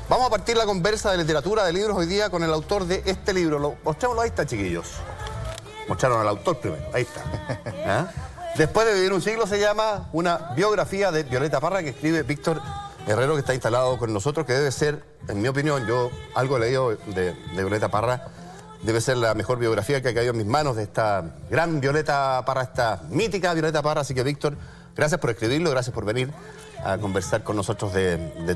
Vamos a partir la conversa de literatura, de libros hoy día con el autor de este libro. Mostrémoslo, ahí está, chiquillos. Mostraron al autor primero, ahí está. ¿Ah? Después de vivir un siglo se llama Una biografía de Violeta Parra, que escribe Víctor Herrero, que está instalado con nosotros, que debe ser, en mi opinión, yo algo he leído de Violeta Parra, debe ser la mejor biografía que ha caído en mis manos de esta gran Violeta Parra, esta mítica Violeta Parra. Así que, Víctor, gracias por escribirlo, gracias por venir a conversar con nosotros de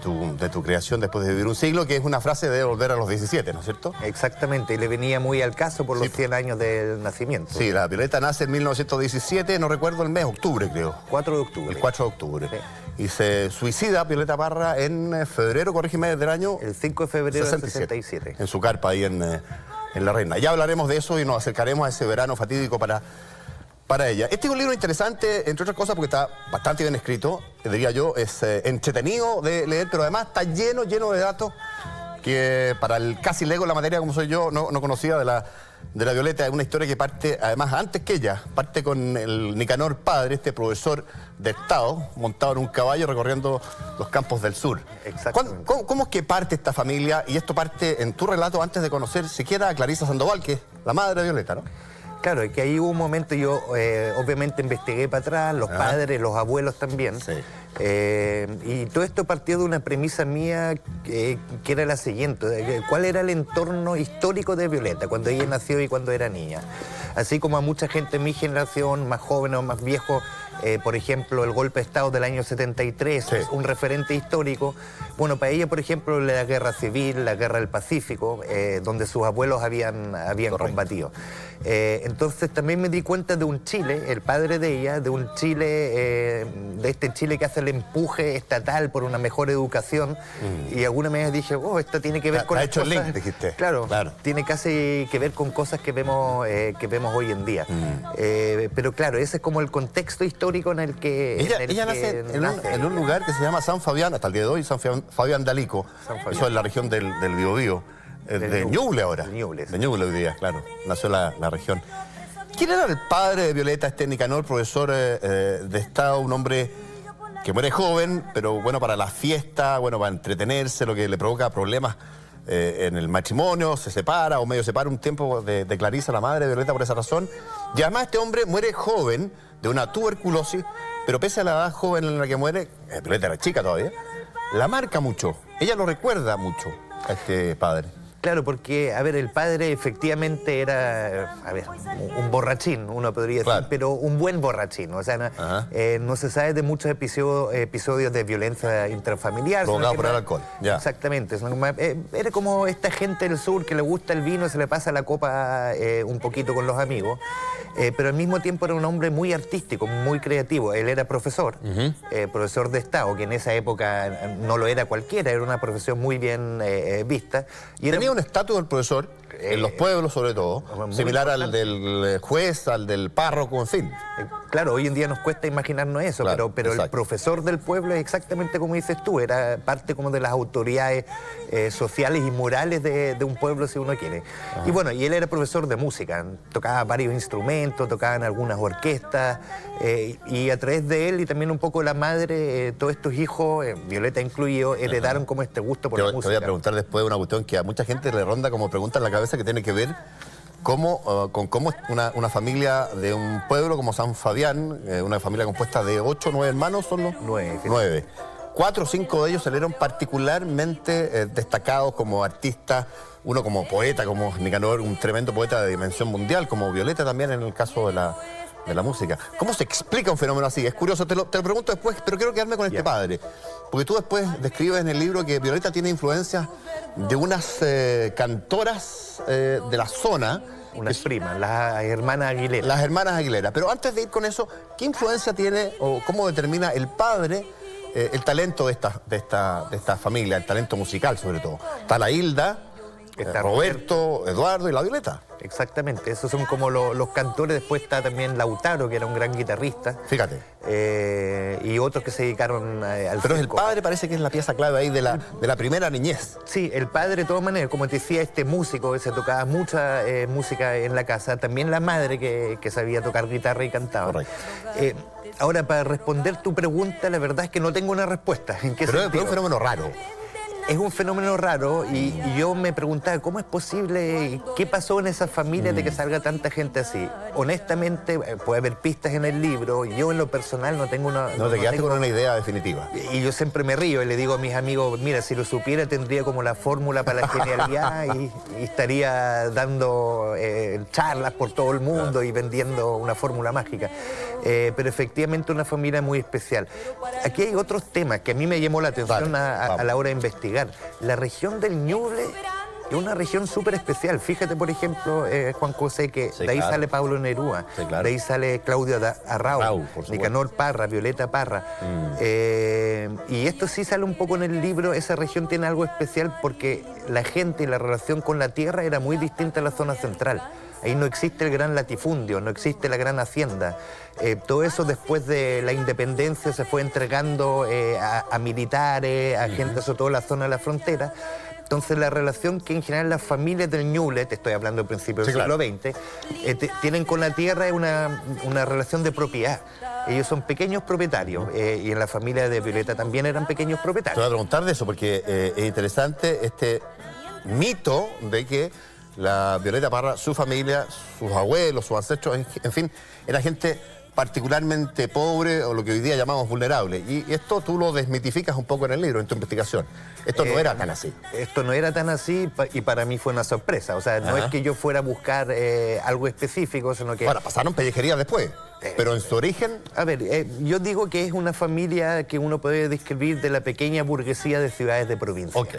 tu creación después de vivir un siglo, que es una frase de volver a los 17, ¿no es cierto? Exactamente, y le venía muy al caso por los 100 años del nacimiento. Sí, la Violeta nace en 1917, no recuerdo el mes, octubre creo. 4 de octubre. El 4 de octubre. Sí. Y se suicida Violeta Parra en febrero, corrígeme, del año... El 5 de febrero del 67. En su carpa ahí en La Reina. Ya hablaremos de eso y nos acercaremos a ese verano fatídico para ella. Este es un libro interesante, entre otras cosas, porque está bastante bien escrito, diría yo, es entretenido de leer, pero además está lleno de datos que para el casi lego en la materia, como soy yo, no conocía de la Violeta. Es una historia que parte, además, antes que ella, parte con el Nicanor padre, este profesor de Estado, montado en un caballo recorriendo los campos del sur. Exactamente. ¿Cómo es que parte esta familia? Y esto parte en tu relato antes de conocer siquiera a Clarisa Sandoval, que es la madre de Violeta, ¿no? Claro, es que ahí hubo un momento, yo obviamente investigué para atrás, los padres, los abuelos también. Sí. Y todo esto partió de una premisa mía que era la siguiente: ¿cuál era el entorno histórico de Violeta cuando ella nació y cuando era niña? Así como a mucha gente de mi generación, más joven o más viejo, por ejemplo, el golpe de Estado del año 73 sí, es un referente histórico. Bueno, para ella, por ejemplo, la guerra civil, la guerra del Pacífico, donde sus abuelos habían combatido. Entonces también me di cuenta de un Chile, el padre de ella, de un Chile, de este Chile que hace el empuje estatal por una mejor educación. Y alguna vez dije, oh, esto tiene que ver con ha las hecho cosas... el link, dijiste. Claro, Claro, tiene casi que ver con cosas que vemos hoy en día. Pero claro, ese es como el contexto histórico en el que... Ella nace en un lugar que se llama San Fabián, hasta el día de hoy, San Fabián de Alico. Eso es la región del Biobío. De Ñuble ahora. De Ñuble, sí. De Ñuble hoy día, claro. Nació la región. ¿Quién era el padre de Violeta, este Nicanor, profesor de Estado, un hombre que muere joven, pero bueno para la fiesta, bueno para entretenerse, lo que le provoca problemas en el matrimonio, se separa o medio separa un tiempo de Clarisa, la madre de Violeta, por esa razón? Y además este hombre muere joven de una tuberculosis, pero pese a la edad joven en la que muere, Violeta era chica todavía, la marca mucho, ella lo recuerda mucho a este padre. Claro, porque, a ver, el padre efectivamente era, a ver, un borrachín, uno podría decir, claro, pero un buen borrachín. O sea, no se sabe de muchos episodios de violencia intrafamiliar. Provocado por el alcohol, ya. Exactamente. Era como esta gente del sur que le gusta el vino, se le pasa la copa un poquito con los amigos, pero al mismo tiempo era un hombre muy artístico, muy creativo. Él era profesor, profesor de Estado, que en esa época no lo era cualquiera, era una profesión muy bien vista. Y era... Tenía un estatus del profesor, en los pueblos sobre todo, similar al del juez, al del párroco, en fin. Claro, hoy en día nos cuesta imaginarnos eso, claro, pero el profesor del pueblo es exactamente como dices tú, era parte como de las autoridades sociales y morales de un pueblo, si uno quiere. Y bueno, y él era profesor de música, tocaba varios instrumentos, tocaba en algunas orquestas, y a través de él y también un poco de la madre, todos estos hijos, Violeta incluido, heredaron como este gusto por la música. Te voy a preguntar después una cuestión que a mucha gente le ronda como pregunta en la cabeza, que tiene que ver con cómo una familia de un pueblo como San Fabián, una familia compuesta de 8 o 9 hermanos, ¿son los? 9. 4 o 5 de ellos salieron particularmente destacados como artistas, uno como poeta, como Nicanor, un tremendo poeta de dimensión mundial, como Violeta también en el caso de la música. ¿Cómo se explica un fenómeno así? Es curioso, te lo pregunto después, pero quiero quedarme con este padre. Porque tú después describes en el libro que Violeta tiene influencias de unas cantoras de la zona. Unas primas, las hermanas Aguilera. Las hermanas Aguilera. Pero antes de ir con eso, ¿qué influencia tiene o cómo determina el padre el talento de esta familia, el talento musical sobre todo? Está la Hilda, está Roberto, Eduardo y la Violeta. Exactamente, esos son como los cantores. Después está también Lautaro, que era un gran guitarrista. Fíjate. Y otros que se dedicaron al Pero circo. el padre parece que es la pieza clave ahí de la primera niñez. Sí, el padre de todas maneras, como te decía, este músico, que se tocaba mucha música en la casa. También la madre que sabía tocar guitarra y cantaba. Correcto. Ahora, para responder tu pregunta, la verdad es que no tengo una respuesta. ¿En qué Pero es sentido? un fenómeno raro. Es un fenómeno raro y yo me preguntaba cómo es posible, qué pasó en esas familias de que salga tanta gente así. Honestamente, puede haber pistas en el libro, yo en lo personal no tengo una... No te quedaste con una idea definitiva. Y yo siempre me río y le digo a mis amigos, mira, si lo supiera tendría como la fórmula para la genialidad y estaría dando charlas por todo el mundo y vendiendo una fórmula mágica. Pero efectivamente una familia muy especial. Aquí hay otros temas que a mí me llamó la atención a la hora de investigar. La región del Ñuble es una región súper especial. Fíjate, por ejemplo, Juan José, que sí, de ahí sale Pablo Neruda, de ahí sale Claudio Arrau, Nicanor Parra, Violeta Parra. Y esto sí sale un poco en el libro. Esa región tiene algo especial porque la gente y la relación con la tierra era muy distinta a la zona central. Ahí no existe el gran latifundio, no existe la gran hacienda. Todo eso después de la independencia se fue entregando a militares, a gente, sobre todo en la zona de la frontera. Entonces la relación que en general las familias del Ñuble, te estoy hablando del principio del siglo XX, tienen con la tierra es una relación de propiedad. Ellos son pequeños propietarios y en la familia de Violeta también eran pequeños propietarios. Te voy a preguntar de eso porque es interesante este mito de que la Violeta Parra, su familia, sus abuelos, sus ancestros, en fin, era gente particularmente pobre o lo que hoy día llamamos vulnerable. Y esto tú lo desmitificas un poco en el libro, en tu investigación. Esto no era tan así. Esto no era tan así y para mí fue una sorpresa. O sea, no es que yo fuera a buscar algo específico, sino que... Bueno, pasaron pellejerías después, pero en su origen... A ver, yo digo que es una familia que uno puede describir de la pequeña burguesía de ciudades de provincia. Ok.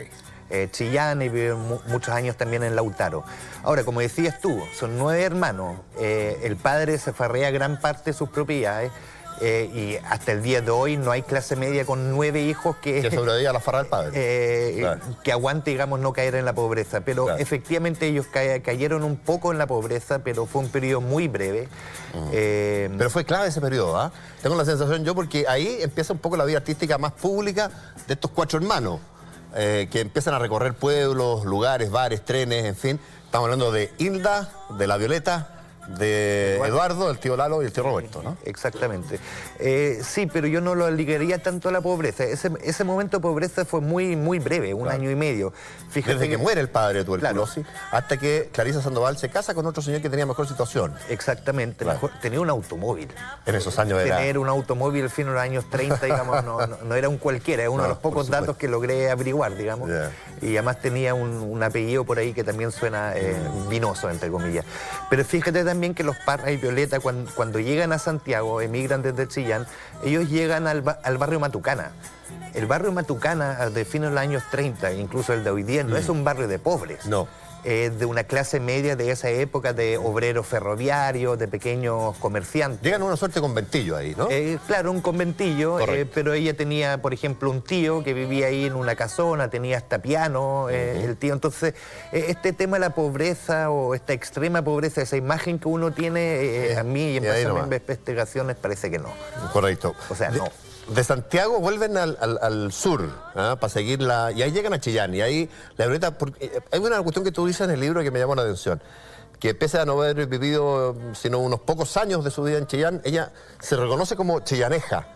Chillán y vivió muchos años también en Lautaro. Ahora, como decías tú, son 9 hermanos. El padre se farrea gran parte de sus propiedades y hasta el día de hoy no hay clase media con 9 hijos que sobreviva a la farra del padre. Claro. Que aguante, digamos, no caer en la pobreza. Pero claro, efectivamente ellos cayeron un poco en la pobreza, pero fue un periodo muy breve. Pero fue clave ese periodo, ¿ah? Tengo la sensación yo porque ahí empieza un poco la vida artística más pública de estos 4 hermanos. Que empiezan a recorrer pueblos, lugares, bares, trenes, en fin. Estamos hablando de Hilda, de la Violeta, de Eduardo, el tío Lalo y el tío Roberto, ¿no? Exactamente. Sí, pero yo no lo ligaría tanto a la pobreza. Ese momento de pobreza fue muy breve, un año y medio. Fíjate desde que muere el padre de tuberculosis, hasta que Clarisa Sandoval se casa con otro señor que tenía mejor situación. Exactamente. Claro. Tenía un automóvil. En esos años era... Tener un automóvil al fin de los años 30, digamos, no era un cualquiera, es uno de los pocos datos que logré averiguar, digamos. Y además tenía un apellido por ahí que también suena vinoso, entre comillas. Pero fíjate también que los Parra y Violeta, cuando llegan a Santiago, emigran desde Chillán, ellos llegan al barrio Matucana. El barrio Matucana, de fines de los años 30, incluso el de hoy día, no es un barrio de pobres. No. De una clase media de esa época, de obreros ferroviarios, de pequeños comerciantes. Llegan a una suerte de conventillo ahí, ¿no? Claro, un conventillo, pero ella tenía, por ejemplo, un tío que vivía ahí en una casona, tenía hasta piano, el tío. Entonces, este tema de la pobreza o esta extrema pobreza, esa imagen que uno tiene, a mí y en base a mis investigaciones parece que no. Correcto. O sea, no. De Santiago vuelven al sur, para seguirla, y ahí llegan a Chillán, y ahí la Violeta, hay una cuestión que tú dices en el libro que me llamó la atención, que pese a no haber vivido sino unos pocos años de su vida en Chillán, ella se reconoce como chillaneja,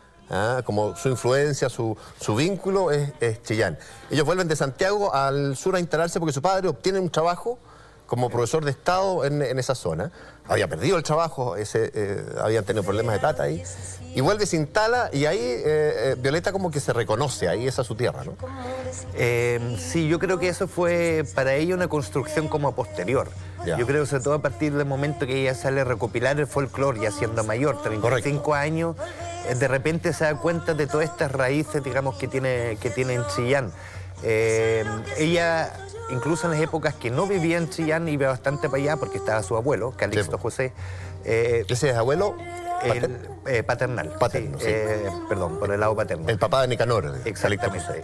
como su influencia, su vínculo es Chillán. Ellos vuelven de Santiago al sur a instalarse porque su padre obtiene un trabajo como profesor de Estado en esa zona. Había perdido el trabajo, habían tenido problemas de plata ahí. Y vuelve, se instala y ahí Violeta como que se reconoce, ahí esa es su tierra, ¿no? Sí, yo creo que eso fue para ella una construcción como posterior. Yo creo que sobre todo a partir del momento que ella sale a recopilar el folclore, ya siendo mayor, 35 años, de repente se da cuenta de todas estas raíces, digamos, que tiene en Chillán. Ella... Incluso en las épocas que no vivía en Chillán, iba bastante para allá porque estaba su abuelo, Calixto José. ¿Ese es abuelo? Paternal. Paterno, sí. Perdón, por el lado paterno. El papá de Nicanor. Exactamente.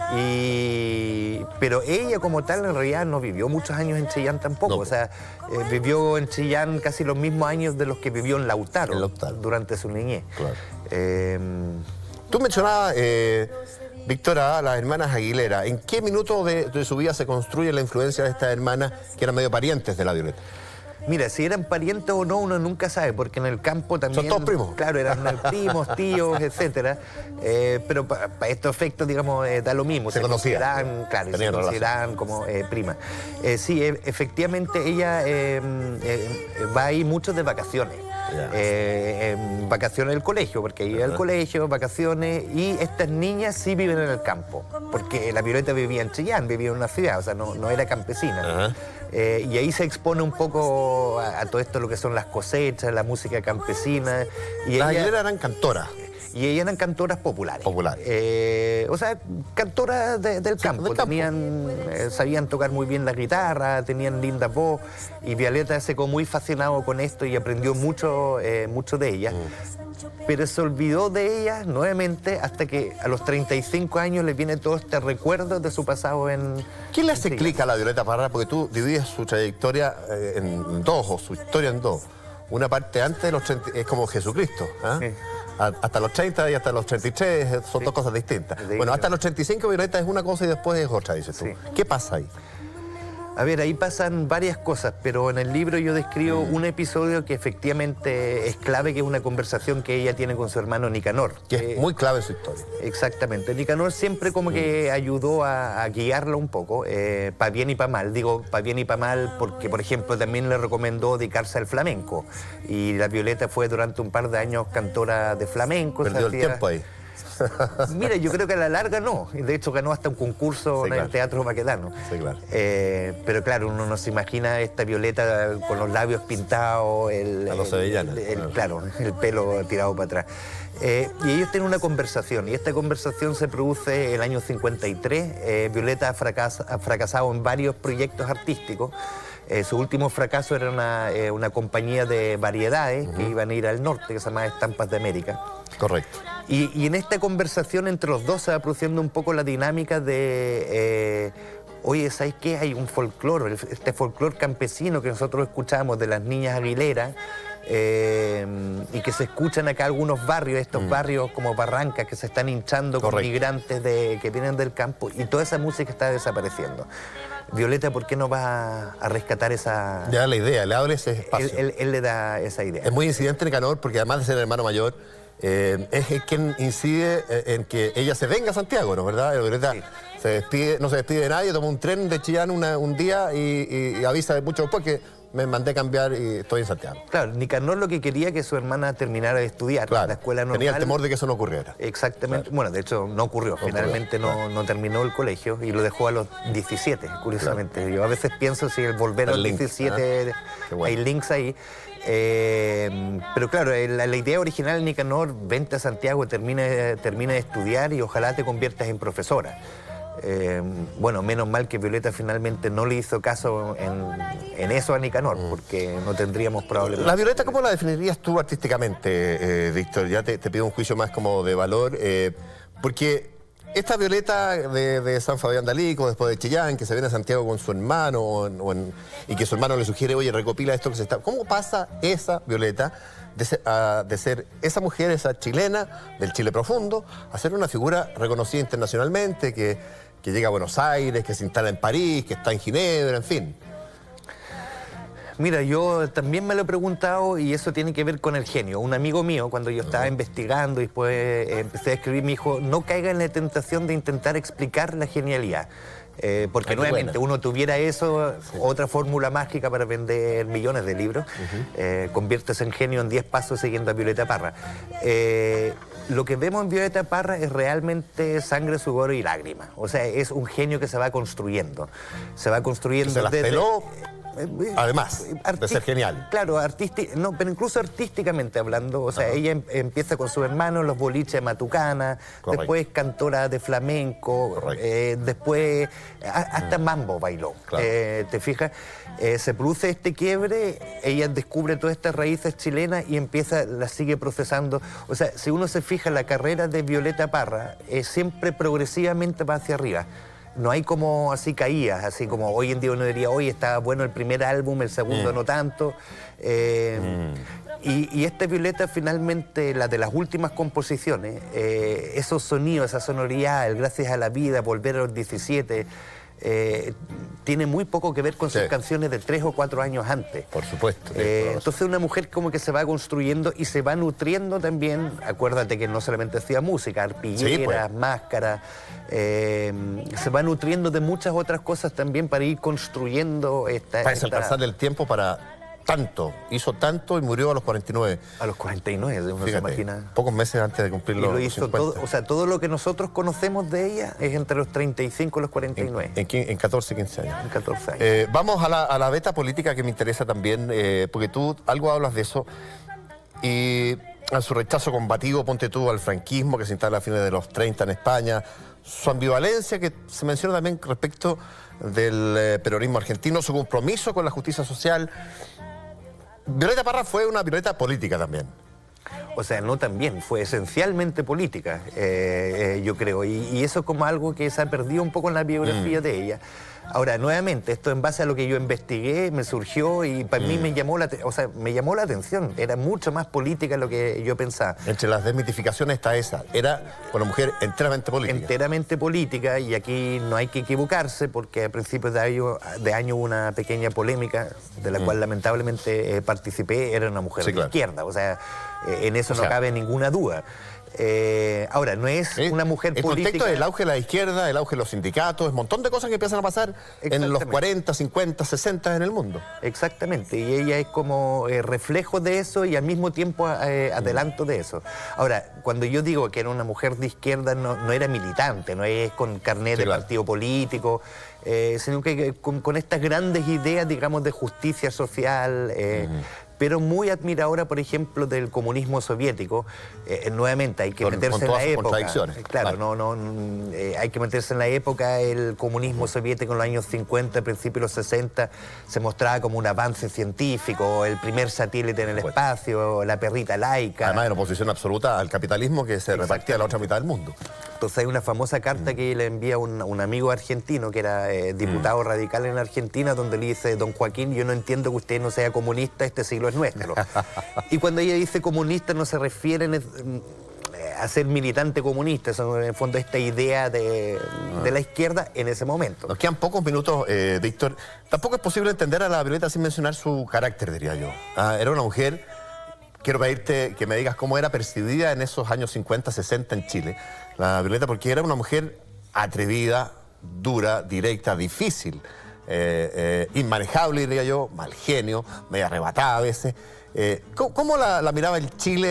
Pero ella como tal en realidad no vivió muchos años en Chillán tampoco. No. O sea, vivió en Chillán casi los mismos años de los que vivió en Lautaro. Durante su niñez. Claro. Tú mencionabas... Víctora, las hermanas Aguilera, ¿en qué minuto de su vida se construye la influencia de estas hermanas que eran medio parientes de la Violeta? Mira, si eran parientes o no, uno nunca sabe, porque en el campo también... Son todos primos. Claro, eran primos, tíos, etcétera. Pero para estos efectos, digamos, da lo mismo. Se conocían. Claro, se Tenían consideran como primas. Sí, efectivamente, ella va ahí mucho de vacaciones. Vacaciones del colegio, porque iba al colegio, vacaciones, y estas niñas sí viven en el campo, porque la Violeta vivía en Chillán, vivía en una ciudad, o sea, no era campesina. Y ahí se expone un poco a todo esto, lo que son las cosechas, la música campesina. Y Las Aguilera eran cantoras. Y ellas eran cantoras populares. O sea, cantoras del campo. Sabían tocar muy bien la guitarra, tenían linda voz. Y Violeta se quedó muy fascinado con esto y aprendió mucho de ellas. Pero se olvidó de ellas nuevamente hasta que a los 35 años le viene todo este recuerdo de su pasado en... ¿Qué le hace clic a la Violeta Parra? Porque tú divides su trayectoria en dos, o su historia en dos. Una parte antes de los 30, es como Jesucristo, ¿eh? Sí. Hasta los 30 y hasta los 33 son dos cosas distintas. Bueno, hasta los 35 Violeta es una cosa y después es otra, dices tú. Sí. ¿Qué pasa ahí? A ver, ahí pasan varias cosas, pero en el libro yo describo un episodio que efectivamente es clave, que es una conversación que ella tiene con su hermano Nicanor. Que es muy clave en su historia. Exactamente. Nicanor siempre como que ayudó a guiarla un poco, para bien y para mal. Digo, para bien y para mal porque, por ejemplo, también le recomendó dedicarse al flamenco. Y la Violeta fue durante un par de años cantora de flamenco. Perdió el tiempo ahí. Mira, yo creo que a la larga no. De hecho, ganó hasta un concurso en el Teatro Baquedano. Sí, claro. Pero claro, uno no se imagina esta Violeta con los labios pintados, claro, el pelo tirado para atrás. Y ellos tienen una conversación, y esta conversación se produce el año 53. Violeta ha fracasado en varios proyectos artísticos. Su último fracaso era una compañía de variedades que iban a ir al norte, que se llama Estampas de América. Correcto. Y en esta conversación entre los dos se va produciendo un poco la dinámica de... oye, ¿sabes qué? Hay un folclore, este folclore campesino que nosotros escuchamos de las niñas aguileras, y que se escuchan acá algunos barrios, estos barrios como Barrancas, que se están hinchando con migrantes que vienen del campo, y toda esa música está desapareciendo. Violeta, ¿por qué no va a rescatar esa...? Le da la idea, le abre ese espacio. Él le da esa idea. Es muy incidente Nicanor, porque además de ser el hermano mayor, es quien incide en que ella se venga a Santiago, ¿no? ¿Verdad? Violeta no se despide de nadie, toma un tren de Chillán un día y avisa de mucho después que me mandé a cambiar y estoy en Santiago. Claro, Nicanor lo que quería que su hermana terminara de estudiar en la escuela normal. Tenía el temor de que eso no ocurriera. Exactamente. Claro. Bueno, de hecho no ocurrió. Finalmente no terminó el colegio y lo dejó a los 17, curiosamente. Claro. Yo a veces pienso si el volver a los 17, hay links ahí. Pero claro, la idea original de Nicanor, vente a Santiago, termina de estudiar y ojalá te conviertas en profesora. Bueno, menos mal que Violeta finalmente no le hizo caso en eso a Nicanor, porque no tendríamos problemas. La Violeta, ¿cómo la definirías tú artísticamente, Víctor? Ya te pido un juicio más como de valor, porque esta Violeta de San Fabián de Alico, después de Chillán, que se viene a Santiago con su hermano, y que su hermano le sugiere, oye, recopila esto que se está... ¿Cómo pasa esa Violeta de ser esa mujer, esa chilena del Chile profundo, a ser una figura reconocida internacionalmente, que llega a Buenos Aires, que se instala en París, que está en Ginebra, en fin? Mira, yo también me lo he preguntado y eso tiene que ver con el genio. Un amigo mío, cuando yo estaba investigando y después empecé a escribir, me dijo, no caiga en la tentación de intentar explicar la genialidad. Porque nuevamente uno tuviera eso, otra fórmula mágica para vender millones de libros, conviértese en genio en 10 pasos siguiendo a Violeta Parra. Lo que vemos en Violeta Parra es realmente sangre, sudor y lágrimas. O sea, es un genio que se va construyendo. Se va construyendo desde... Además de ser genial. Claro, pero incluso artísticamente hablando, o sea, ella empieza con su hermano en los boliches de Matucana, después cantora de flamenco, después hasta mambo bailó. Claro. ¿Te fijas? Se produce este quiebre, ella descubre todas estas raíces chilenas y la sigue procesando. O sea, si uno se fija, la carrera de Violeta Parra siempre progresivamente va hacia arriba. No hay como así caídas, así como hoy en día uno diría, hoy está bueno el primer álbum, el segundo no tanto. Y esta Violeta finalmente, la de las últimas composiciones, esos sonidos, esa sonoridad, el gracias a la vida, volver a los 17, tiene muy poco que ver con sus Sí. canciones de 3 o 4 años antes. Por supuesto. Entonces una mujer como que se va construyendo y se va nutriendo también. Acuérdate que no solamente hacía música, arpilleras, pues. máscaras, se va nutriendo de muchas otras cosas también para ir construyendo Para el pasar del tiempo para tanto. Hizo tanto y murió a los 49. a los 49, uno se Fíjate, imagina. pocos meses antes de cumplir Y los lo hizo 50. todo, o sea, todo lo que nosotros conocemos de ella es entre los 35 y los 49, En 14, 15 años. en 14 años. Vamos a la beta política que me interesa también, porque tú algo hablas de eso, y a su rechazo combativo, ponte tú, al franquismo que se instala a fines de los 30 en España, su ambivalencia que se menciona también respecto del peronismo argentino, su compromiso con la justicia social. Violeta Parra fue una Violeta política también. O sea, no también, fue esencialmente política, yo creo, y eso es como algo que se ha perdido un poco en la biografía de ella. Ahora, nuevamente, esto en base a lo que yo investigué, me surgió y para mí me llamó la atención, era mucho más política de lo que yo pensaba. Entre las desmitificaciones está esa, era una mujer enteramente política. Enteramente política, y aquí no hay que equivocarse porque a principios de año hubo una pequeña polémica de la cual lamentablemente participé. Era una mujer de izquierda, o sea, en eso no cabe ninguna duda. Ahora, no es una mujer política. El contexto del auge de la izquierda, el auge de los sindicatos, un montón de cosas que empiezan a pasar en los 40, 50, 60 en el mundo. Exactamente, y ella es como reflejo de eso y al mismo tiempo adelanto de eso. Ahora, cuando yo digo que era una mujer de izquierda, no era militante, no es con carnet de partido político, sino que con estas grandes ideas, digamos, de justicia social, pero muy admiradora, por ejemplo, del comunismo soviético. Nuevamente, hay que meterse en la época. Claro, hay que meterse en la época. El comunismo soviético en los años 50, principios de los 60, se mostraba como un avance científico, el primer satélite en el espacio, la perrita laica. Además, en oposición absoluta al capitalismo que se repartía a la otra mitad del mundo. Entonces hay una famosa carta que le envía un amigo argentino que era diputado radical en Argentina, donde le dice: don Joaquín, yo no entiendo que usted no sea comunista, este siglo es nuestro. Y cuando ella dice comunista no se refiere a ser militante comunista, eso en el fondo esta idea de la izquierda en ese momento. Nos quedan pocos minutos, Víctor. Tampoco es posible entender a la Violeta sin mencionar su carácter, diría yo. Era una mujer, quiero pedirte que me digas cómo era percibida en esos años 50, 60 en Chile, la Violeta, porque era una mujer atrevida, dura, directa, difícil, inmanejable, diría yo, mal genio, media arrebatada a veces. ¿Cómo la miraba el Chile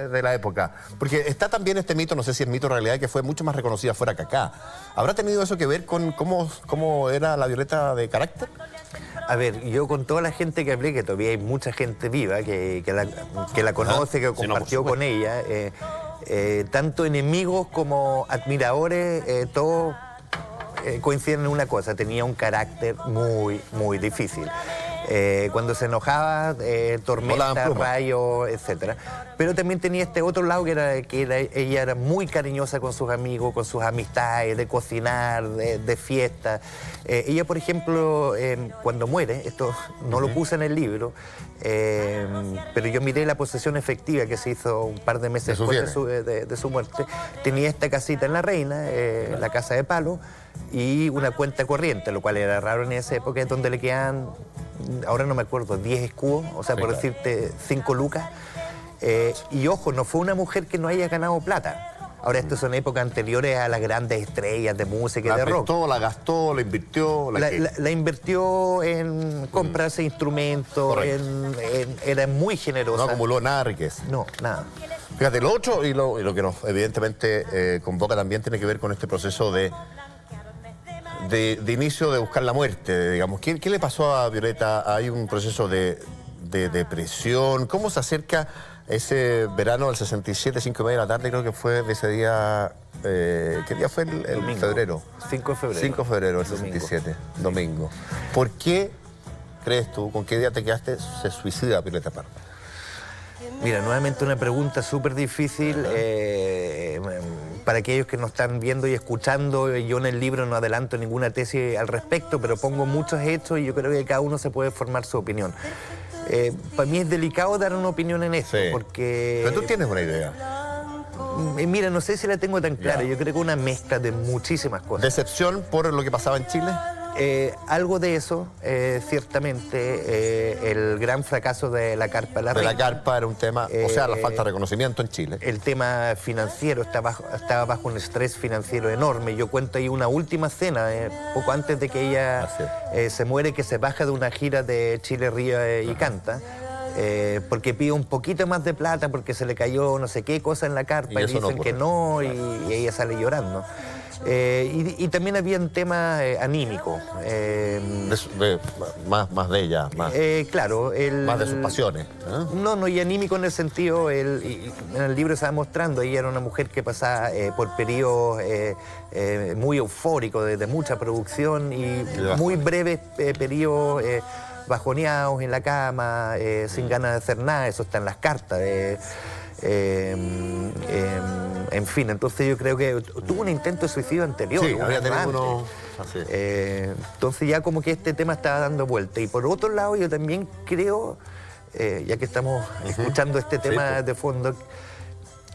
de la época? Porque está también este mito, no sé si es mito o realidad, que fue mucho más reconocida fuera que acá. ¿Habrá tenido eso que ver con cómo era la Violeta de carácter? A ver, yo con toda la gente que hablé, que todavía hay mucha gente viva que la conoce, que compartió con ella, tanto enemigos como admiradores, todos coinciden en una cosa: tenía un carácter muy, muy difícil. Cuando se enojaba, tormenta, rayos, etc. Pero también tenía este otro lado ella era muy cariñosa con sus amigos, con sus amistades, de cocinar, de fiesta. Ella, por ejemplo, cuando muere, esto no lo puse en el libro, pero yo miré la posesión efectiva que se hizo un par de meses después de su muerte. Tenía esta casita en La Reina, la Casa de Palo, y una cuenta corriente, lo cual era raro en esa época, donde le quedan, ahora no me acuerdo, 10 escudos, o sea, por decirte, 5 lucas. Y ojo, no fue una mujer que no haya ganado plata. Ahora, estas son épocas anteriores a las grandes estrellas de música y de rock. La gastó, la invirtió. La invirtió en comprarse instrumentos, era muy generosa. No acumuló nada riqueza. No, nada. Fíjate, lo otro y lo que nos evidentemente convoca también tiene que ver con este proceso de inicio de buscar la muerte, digamos. ¿Qué le pasó a Violeta? ¿Hay un proceso de depresión? ¿Cómo se acerca ese verano del 67, 5:30 de la tarde, creo que fue de ese día? ¿Qué día fue el febrero? 5 de febrero. 5 de febrero del 67, domingo. ¿Por qué crees tú, con qué día te quedaste, se suicida Violeta Parra? Mira, nuevamente una pregunta súper difícil. Para aquellos que nos están viendo y escuchando, yo en el libro no adelanto ninguna tesis al respecto, pero pongo muchos hechos y yo creo que cada uno se puede formar su opinión. Para mí es delicado dar una opinión en esto, porque... Pero tú tienes una idea. Mira, no sé si la tengo tan clara. Yo creo que una mezcla de muchísimas cosas. ¿Decepción por lo que pasaba en Chile? Algo de eso, ciertamente, el gran fracaso de la carpa de la De la reina. carpa era un tema, o sea, la falta de reconocimiento en Chile. El tema financiero estaba bajo un estrés financiero enorme. Yo cuento ahí una última escena, poco antes de que ella se muere, que se baja de una gira de Chile, ríe y canta. Porque pide un poquito más de plata porque se le cayó no sé qué cosa en la carpa y dicen que no, y ella sale llorando. Y también había un tema anímico. Más de ella, más, Claro. más de sus pasiones. No, y anímico en el sentido, y en el libro se va mostrando, ella era una mujer que pasaba por periodos muy eufóricos, de mucha producción y muy breves periodos bajoneados en la cama, sin ganas de hacer nada, eso está en las cartas. En fin, entonces yo creo que tuvo un intento de suicidio anterior. Sí, había tenido uno. Entonces ya como que este tema estaba dando vuelta. Y por otro lado yo también creo, ya que estamos escuchando este tema de fondo,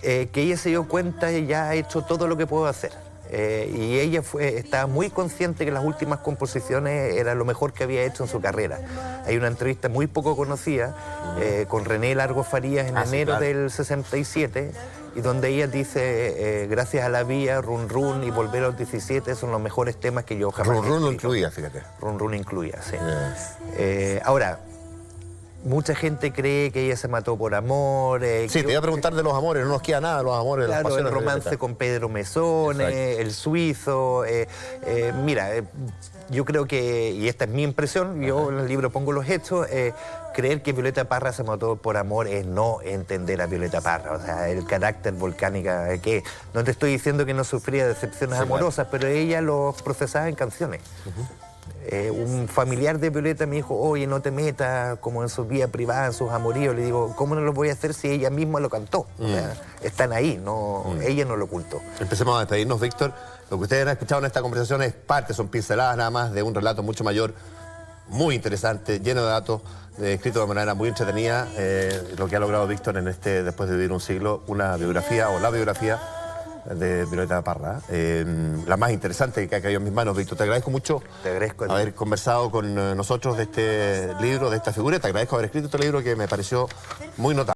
que ella se dio cuenta y ya ha hecho todo lo que puedo hacer. Y ella estaba muy consciente que las últimas composiciones eran lo mejor que había hecho en su carrera. Hay una entrevista muy poco conocida con René Largo Farías en enero del 67, y donde ella dice, gracias a la vía, Run Run y Volver a los 17 son los mejores temas que yo jamás he Run Run lo escrito. incluía, fíjate. Run Run incluía, sí. Ahora, mucha gente cree que ella se mató por amor. Sí, te iba a preguntar de los amores, no nos queda nada de los amores. Claro, las pasiones el romance de Violeta. con Pedro Mesones, el suizo. Mira, yo creo que, y esta es mi impresión, yo en el libro pongo los hechos, creer que Violeta Parra se mató por amor es no entender a Violeta Parra, o sea, el carácter volcánica que... No te estoy diciendo que no sufría decepciones amorosas, pero ella los procesaba en canciones. Un familiar de Violeta me dijo, oye, no te metas como en su vida privada, en sus amoríos. Le digo, ¿cómo no lo voy a hacer si ella misma lo cantó? O sea, están ahí, ella no lo ocultó. Empecemos a despedirnos, Víctor. Lo que ustedes han escuchado en esta conversación es parte, son pinceladas nada más de un relato mucho mayor, muy interesante, lleno de datos, escrito de manera muy entretenida, lo que ha logrado Víctor en después de vivir un siglo, una biografía o la biografía de Violeta Parra, la más interesante que ha caído en mis manos. Víctor, te agradezco mucho haber conversado con nosotros de este libro, de esta figura. Te agradezco haber escrito este libro que me pareció muy notable.